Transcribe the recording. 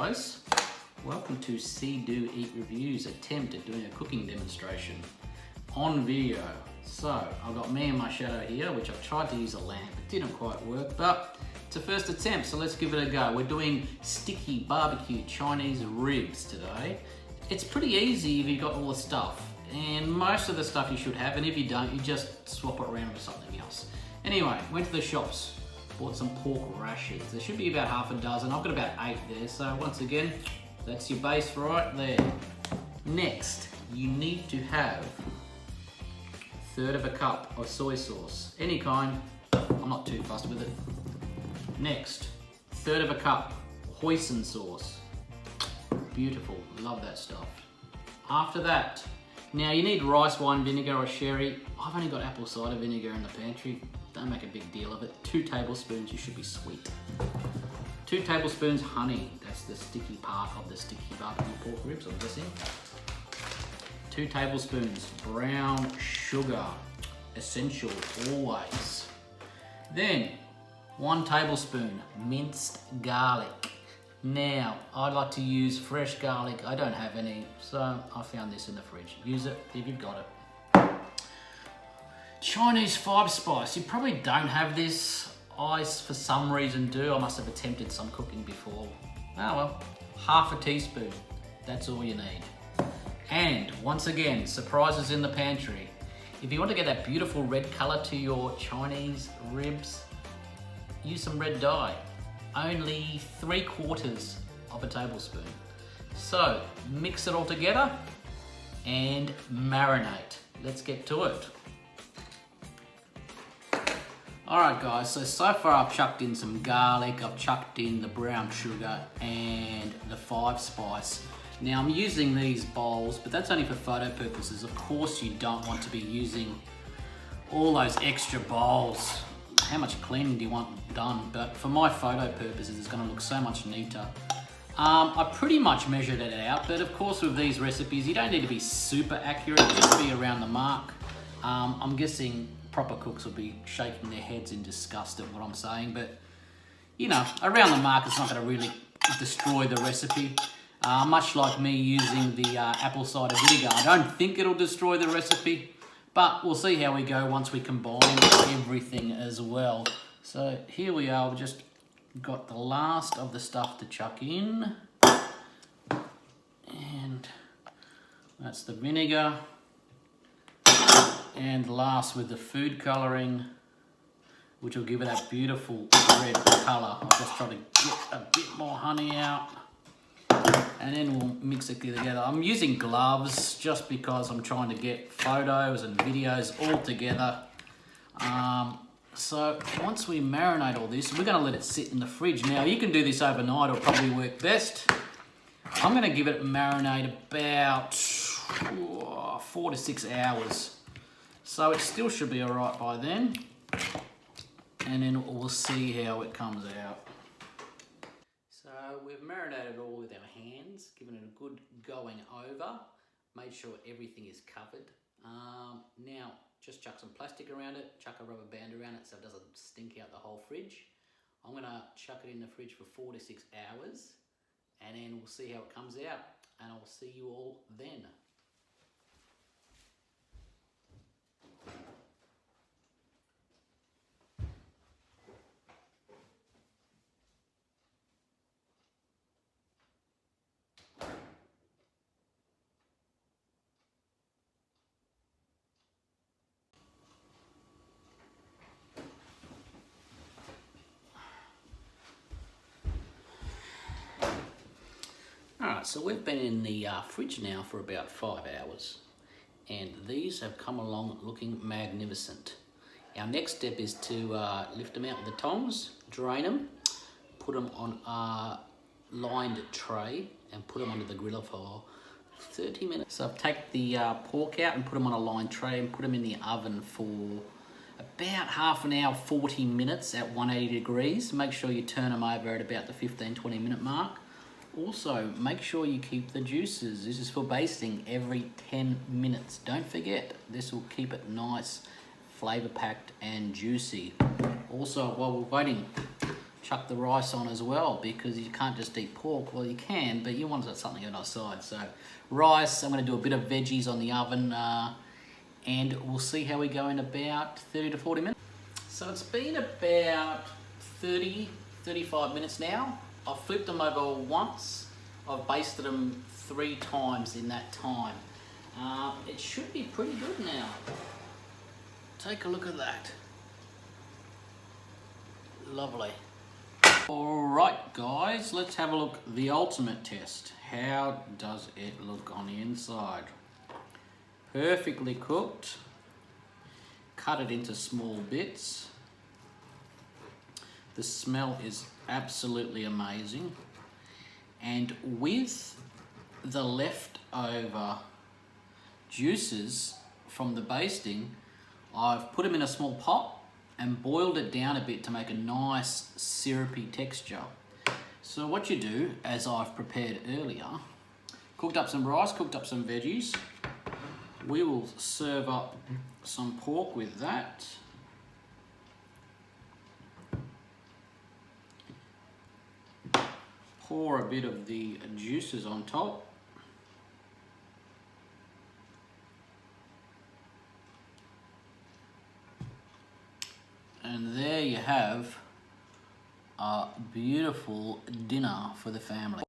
guys, welcome to Seedoeatreviews attempt at doing a cooking demonstration on video. So I've got me and my shadow here, which I've tried to use a lamp. It didn't quite work, but it's a first attempt, so let's give it a go. We're doing sticky barbecue Chinese ribs today. It's pretty easy if you've got all the stuff, and most of the stuff you should have, and if you don't, you just swap it around with something else. Anyway, went to the shops, bought some pork rashers. There should be about half a dozen. I've got about 8 there, so once again, that's your base right there. Next, you need to have 1/3 of a cup of soy sauce, any kind. I'm not too fussed with it. Next, 1/3 of a cup hoisin sauce. Beautiful, love that stuff. After that, now you need rice wine vinegar or sherry. I've only got apple cider vinegar in the pantry. Don't make a big deal of it. 2 tablespoons, you should be sweet. 2 tablespoons honey. That's the sticky part of the sticky barbecue pork ribs, I'm guessing. 2 tablespoons brown sugar. Essential always. Then 1 tablespoon minced garlic. Now, I'd like to use fresh garlic. I don't have any, so I found this in the fridge. Use it if you've got it. Chinese 5 spice. You probably don't have this. I, for some reason, do. I must have attempted some cooking before. Oh well, 1/2 teaspoon. That's all you need. And once again, surprises in the pantry. If you want to get that beautiful red color to your Chinese ribs, use some red dye. Only 3/4 of a tablespoon. So mix it all together and marinate. Let's get to it. Alright guys, so far I've chucked in some garlic, I've chucked in the brown sugar and the 5 spice. Now I'm using these bowls, but that's only for photo purposes. Of course you don't want to be using all those extra bowls. How much cleaning do you want done? But for my photo purposes, it's going to look so much neater. I pretty much measured it out, but of course with these recipes, you don't need to be super accurate, just be around the mark. I'm guessing proper cooks will be shaking their heads in disgust at what I'm saying, but you know, around the mark, it's not going to really destroy the recipe. Much like me using the apple cider vinegar, I don't think it'll destroy the recipe. But we'll see how we go once we combine everything as well. So here we are, we've just got the last of the stuff to chuck in. And that's the vinegar. And last with the food colouring, which will give it that beautiful red colour. I'll just try to get a bit more honey out. And then we'll mix it together. I'm using gloves just because I'm trying to get photos and videos all together. So once we marinate all this, we're going to let it sit in the fridge. Now you can do this overnight, it'll probably work best. I'm going to give it marinate about 4 to 6 hours. So it still should be alright by then. And then we'll see how it comes out. So we've marinated all with our hands, given it a good going over, made sure everything is covered. Now just chuck some plastic around it, chuck a rubber band around it so it doesn't stink out the whole fridge. I'm going to chuck it in the fridge for 4 to 6 hours and then we'll see how it comes out, and I'll see you all then. Alright, so we've been in the fridge now for about 5 hours and these have come along looking magnificent. Our next step is to lift them out with the tongs, drain them, put them on a lined tray and put them under the griller for 30 minutes. So I've taken the pork out and put them on a lined tray and put them in the oven for about half an hour, 40 minutes at 180 degrees. Make sure you turn them over at about the 15-20 minute mark. Also, make sure you keep the juices. This is for basting every 10 minutes. Don't forget, this will keep it nice, flavor packed and juicy. Also, while we're waiting chuck the rice on as well, because you can't just eat pork. Well, you can, but you want something on the side. So rice, I'm going to do a bit of veggies on the oven, and we'll see how we go in about 30 to 40 minutes. So it's been about 35 minutes now. I've flipped them over once. I've basted them 3 times in that time. It should be pretty good now. Take a look at that. Lovely. Alright guys, let's have a look at the ultimate test. How does it look on the inside? Perfectly cooked. Cut it into small bits. The smell is absolutely amazing. And with the leftover juices from the basting, I've put them in a small pot and boiled it down a bit to make a nice syrupy texture. So what you do, as I've prepared earlier, cooked up some rice, cooked up some veggies. We will serve up some pork with that. Pour a bit of the juices on top. And there you have a beautiful dinner for the family.